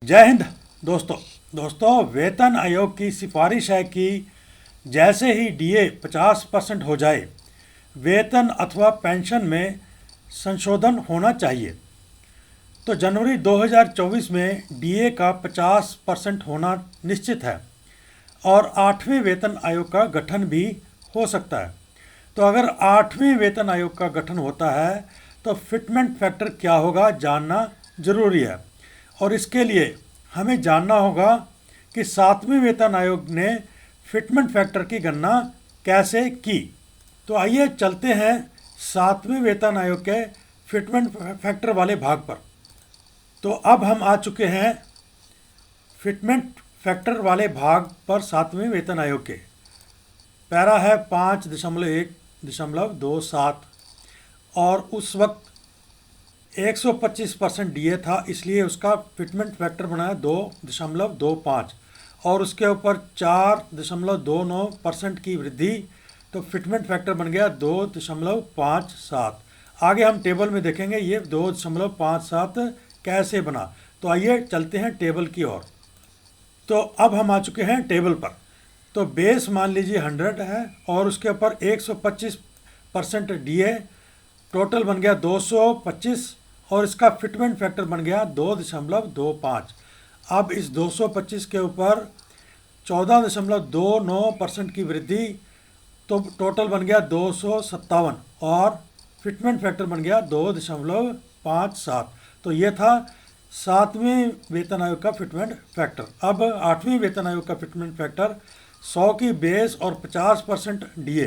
जय हिंद। दोस्तों वेतन आयोग की सिफारिश है कि जैसे ही डीए 50% हो जाए वेतन अथवा पेंशन में संशोधन होना चाहिए। तो जनवरी 2024 में डीए का 50% होना निश्चित है और 8वें वेतन आयोग का गठन भी हो सकता है। तो अगर 8वें वेतन आयोग का गठन होता है तो फिटमेंट फैक्टर क्या होगा जानना जरूरी है। और इसके लिए हमें जानना होगा कि 7वें वेतन आयोग ने फिटमेंट फैक्टर की गणना कैसे की। तो आइए चलते हैं 7वें वेतन आयोग के फिटमेंट फैक्टर वाले भाग पर। तो अब हम आ चुके हैं फिटमेंट फैक्टर वाले भाग पर 7वें वेतन आयोग के। पैरा है 5.1.27 और उस वक्त 125% डीए था, इसलिए उसका फिटमेंट फैक्टर बनाया 2.25 और उसके ऊपर 4.29% की वृद्धि, तो फिटमेंट फैक्टर बन गया 2.57। आगे हम टेबल में देखेंगे ये 2.57 कैसे बना। तो आइए चलते हैं टेबल की ओर। तो अब हम आ चुके हैं टेबल पर। तो बेस मान लीजिए 100 है और उसके ऊपर 125% डीए, टोटल बन गया 225 और इसका फिटमेंट फैक्टर बन गया 2.25। अब इस 225 के ऊपर 14.29% की वृद्धि, तो टोटल बन गया 257 और फिटमेंट फैक्टर बन गया 2.57। तो ये था 7वें वेतन आयोग का फिटमेंट फैक्टर। अब 8वें वेतन आयोग का फिटमेंट फैक्टर 100 की बेस और 50% डीए,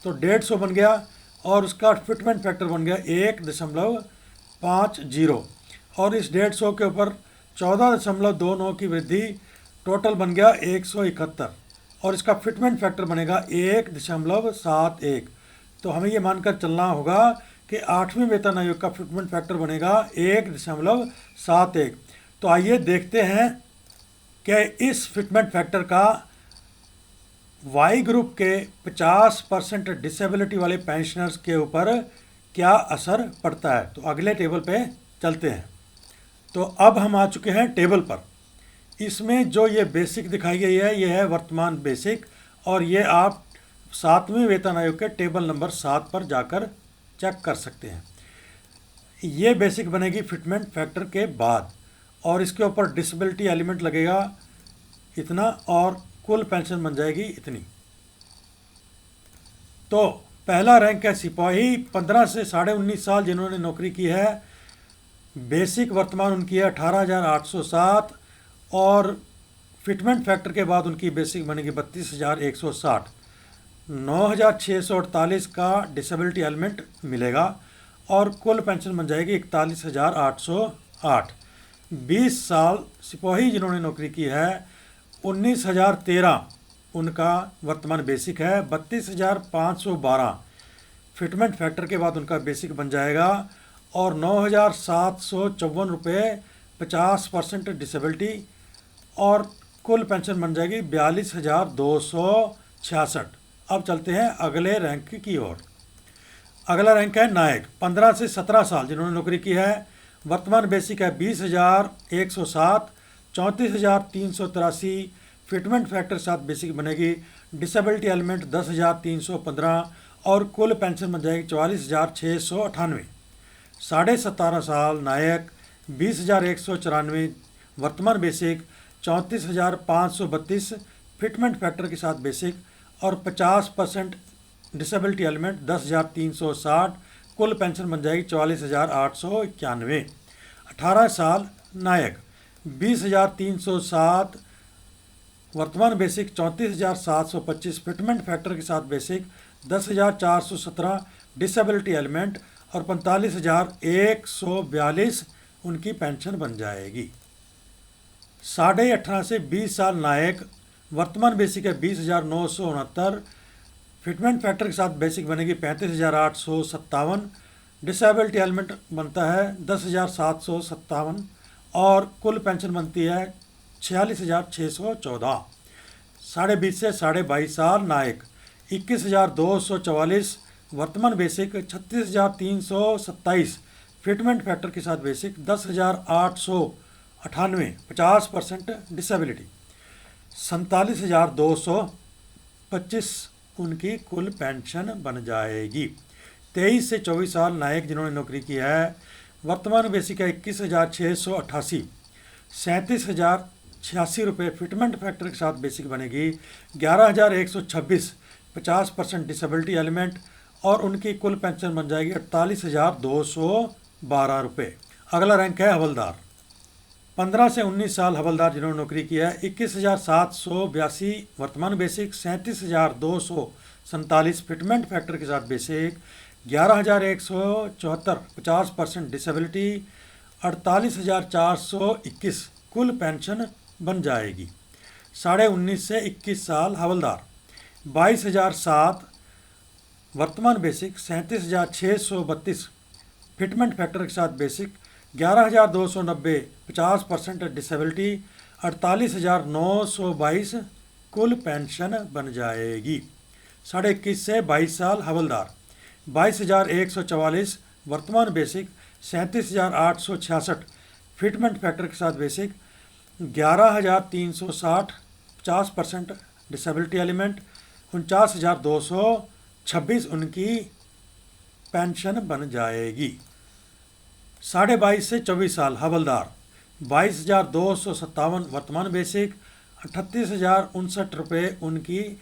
तो 150 बन गया और उसका फिटमेंट फैक्टर बन गया 1.50 और इस 150 के ऊपर 14.29 की वृद्धि, टोटल बन गया 171 और इसका फिटमेंट फैक्टर बनेगा 1.71। तो हमें ये मानकर चलना होगा कि 8वें वेतन आयोग का फिटमेंट फैक्टर बनेगा 1.71। तो आइए देखते हैं कि इस फिटमेंट फैक्टर का वाई ग्रुप के 50% डिसेबिलिटी वाले पेंशनर्स के ऊपर क्या असर पड़ता है। तो अगले टेबल पे चलते हैं। तो अब हम आ चुके हैं टेबल पर। इसमें जो ये बेसिक दिखाई गई है ये है वर्तमान बेसिक, और ये आप 7वें वेतन आयोग के टेबल नंबर 7 पर जाकर चेक कर सकते हैं। ये बेसिक बनेगी फिटमेंट फैक्टर के बाद और इसके ऊपर डिसेबिलिटी एलिमेंट लगेगा इतना और कुल पेंशन बन जाएगी इतनी। तो पहला रैंक है सिपाही 15 से 19.5 साल जिन्होंने नौकरी की है। बेसिक वर्तमान उनकी है 18,807 और फिटमेंट फैक्टर के बाद उनकी बेसिक बनेगी 32,160। 9,648 का डिसेबिलिटी एलिमेंट मिलेगा और कुल पेंशन बन जाएगी 41,808। 20 साल सिपाही जिन्होंने नौकरी की है 19,013 उनका वर्तमान बेसिक है। 32,512 फिटमेंट फैक्टर के बाद उनका बेसिक बन जाएगा और 9,754 रुपये 50% डिसेबिलिटी और कुल पेंशन बन जाएगी 42,266। अब चलते हैं अगले रैंक की ओर। अगला रैंक है नायक 15 से 17 साल जिन्होंने नौकरी की है। वर्तमान बेसिक है 20,107, 34,383 फिटमेंट फैक्टर साथ बेसिक बनेगी। डिसेबिलिटी एलिमेंट 10,315 और कुल पेंशन बन जाएगी 44,698। 17.5 साल नायक 20,194 वर्तमान बेसिक, 34,532 फिटमेंट फैक्टर के साथ बेसिक और 50% डिसेबिलिटी एलिमेंट 10,360, कुल पेंशन बन जाएगी 44,891। 18 साल नायक 20,307 वर्तमान बेसिक, 34,725 फिटमेंट फैक्टर के साथ बेसिक, 10,417 डिसेबिलिटी एलिमेंट और 45,142 उनकी पेंशन बन जाएगी। 18.5 से 20 साल नायक वर्तमान बेसिक है 20,969 फिटमेंट फैक्टर के साथ बेसिक बनेगी 35,857। डिसेबिलिटी एलिमेंट बनता है 10,757 और कुल पेंशन बनती है 46,614। 20.5 से 22.5 साल नायक 21,244 वर्तमान बेसिक, 36,327 फिटमेंट फैक्टर के साथ बेसिक, 10,800 98 50% डिसेबिलिटी 47,225 उनकी कुल पेंशन बन जाएगी। 23 से 24 साल नायक जिन्होंने नौकरी की है, वर्तमान बेसिक है 21,688, 37,086 रुपये फिटमेंट फैक्टर के साथ बेसिक बनेगी। 11,126 50% डिसेबिलिटी एलिमेंट और उनकी कुल पेंशन बन जाएगी 48,212 रुपये। अगला रैंक है हवलदार। 15 से 19 साल हवलदार जिन्होंने नौकरी किया है, 21,782 वर्तमान बेसिक, 37,247 फिटमेंट फैक्टर के साथ बेसिक, 11,174 50% डिसेबिलिटी, 48,421 कुल पेंशन बन जाएगी। 19.5 से 21 साल हवलदार, 22,007 वर्तमान बेसिक, 37,632 फिटमेंट फैक्टर के साथ बेसिक, 11,290 50% डिसेबिलिटी, 48,922 कुल पेंशन बन जाएगी। 21.5 से 22 साल हवलदार, 22,144 वर्तमान बेसिक, 37,866 फिटमेंट फैक्टर के साथ बेसिक, 11,360 50% डिसेबिलिटी एलिमेंट, 49,226 उनकी पेंशन बन जाएगी। 22.5 से 24 साल हवलदार, 22,257 वर्तमान बेसिक, 38,059 रुपये उनकी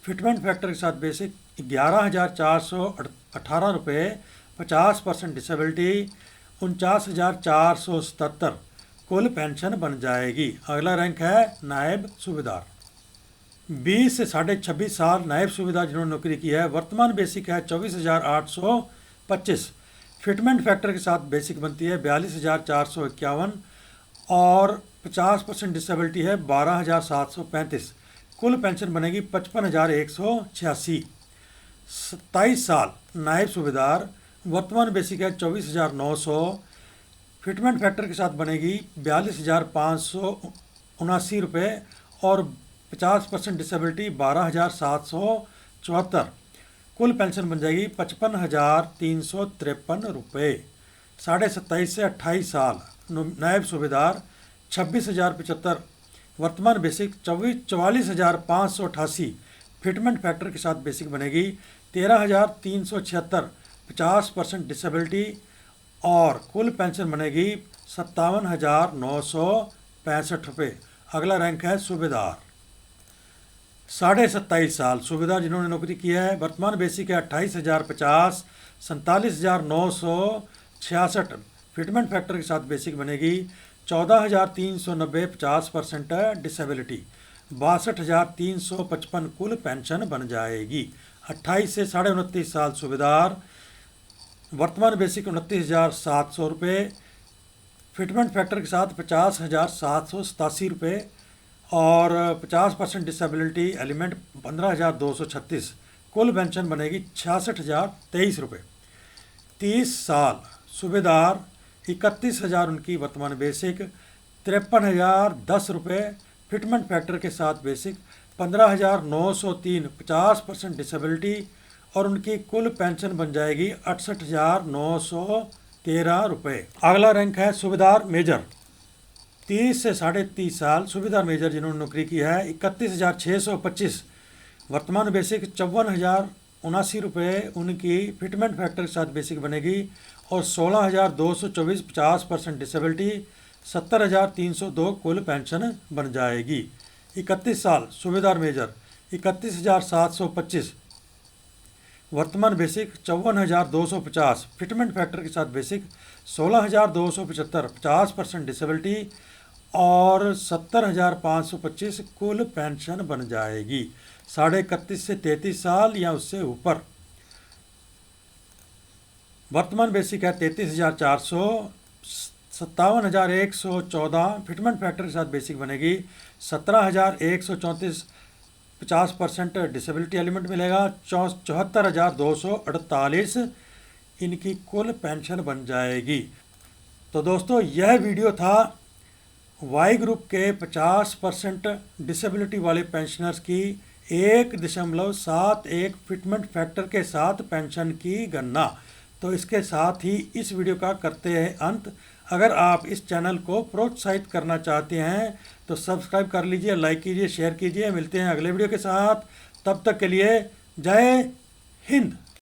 फिटमेंट फैक्टर के साथ बेसिक, 11,418 रुपये 50% डिसेबिलिटी, 49,477 कुल पेंशन बन जाएगी। अगला रैंक है नायब सूबेदार। 20 से 26.5 साल नायब सूबेदार जिन्होंने नौकरी की है, वर्तमान बेसिक है 24,825, फिटमेंट फैक्टर के साथ बेसिक बनती है 42,451 और 50% डिसेबिलिटी है 12,735, कुल पेंशन बनेगी 55,186। 27 साल नायब सूबेदार, वर्तमान बेसिक है 24,900, फिटमेंट फैक्टर के साथ बनेगी 42,579 रुपये और 50% डिसेबिलिटी 12,774, कुल पेंशन बन जाएगी 55,353 रुपये। 27.5 से 28 साल नायब सूबेदार, 26,075 वर्तमान बेसिक, 44,588 फिटमेंट फैक्टर के साथ बेसिक बनेगी, 13,376 50% डिसेबिलिटी और कुल पेंशन बनेगी 57,965 रुपये। अगला रैंक है सूबेदार। 27.5 साल सूबेदार जिन्होंने नौकरी की है, वर्तमान बेसिक है 28,050, 47,966 फिटमेंट फैक्टर के साथ बेसिक बनेगी, 14,390 50% डिसेबिलिटी, 62,355 कुल पेंशन बन जाएगी। 28 से 29.5 साल सूबेदार, वर्तमान बेसिक 29,700 रुपये, फिटमेंट फैक्टर के साथ 50,787 रुपये और 50% डिसेबिलिटी एलिमेंट 15,236, कुल पेंशन बनेगी 66,023 रुपये। 30 साल सूबेदार, 31,000 उनकी वर्तमान बेसिक, 53,010 रुपये फिटमेंट फैक्टर के साथ बेसिक, 15,903 50% डिसेबिलिटी और उनकी कुल पेंशन बन जाएगी 68,913 रुपये। अगला रैंक है सूबेदार मेजर। 30 से 30.5 साल सूबेदार मेजर जिन्होंने नौकरी की है, 31,625 वर्तमान बेसिक, 54,079 रुपये उनकी फिटमेंट फैक्टर के साथ बेसिक बनेगी और 16,224 50% डिसेबिलिटी, 70,302 कुल पेंशन बन जाएगी। 31 साल सूबेदार मेजर, 31,725 वर्तमान बेसिक, 54,250 फिटमेंट फैक्टर के साथ बेसिक, 16,275 50% डिसेबिलिटी और 70,525 कुल पेंशन बन जाएगी। 31.5 से 33 साल या उससे ऊपर, वर्तमान बेसिक है 33,400, 57,114 फिटमेंट फैक्टर के साथ बेसिक बनेगी, 17,134 50% डिसेबिलिटी एलिमेंट मिलेगा, 74,248 इनकी कुल पेंशन बन जाएगी। तो दोस्तों यह वीडियो था वाई ग्रुप के 50% डिसेबिलिटी वाले पेंशनर्स की 1.71 फिटमेंट फैक्टर के साथ पेंशन की गणना। तो इसके साथ ही इस वीडियो का करते हैं अंत। अगर आप इस चैनल को प्रोत्साहित करना चाहते हैं तो सब्सक्राइब कर लीजिए, लाइक कीजिए, शेयर कीजिए। मिलते हैं अगले वीडियो के साथ, तब तक के लिए जय हिंद।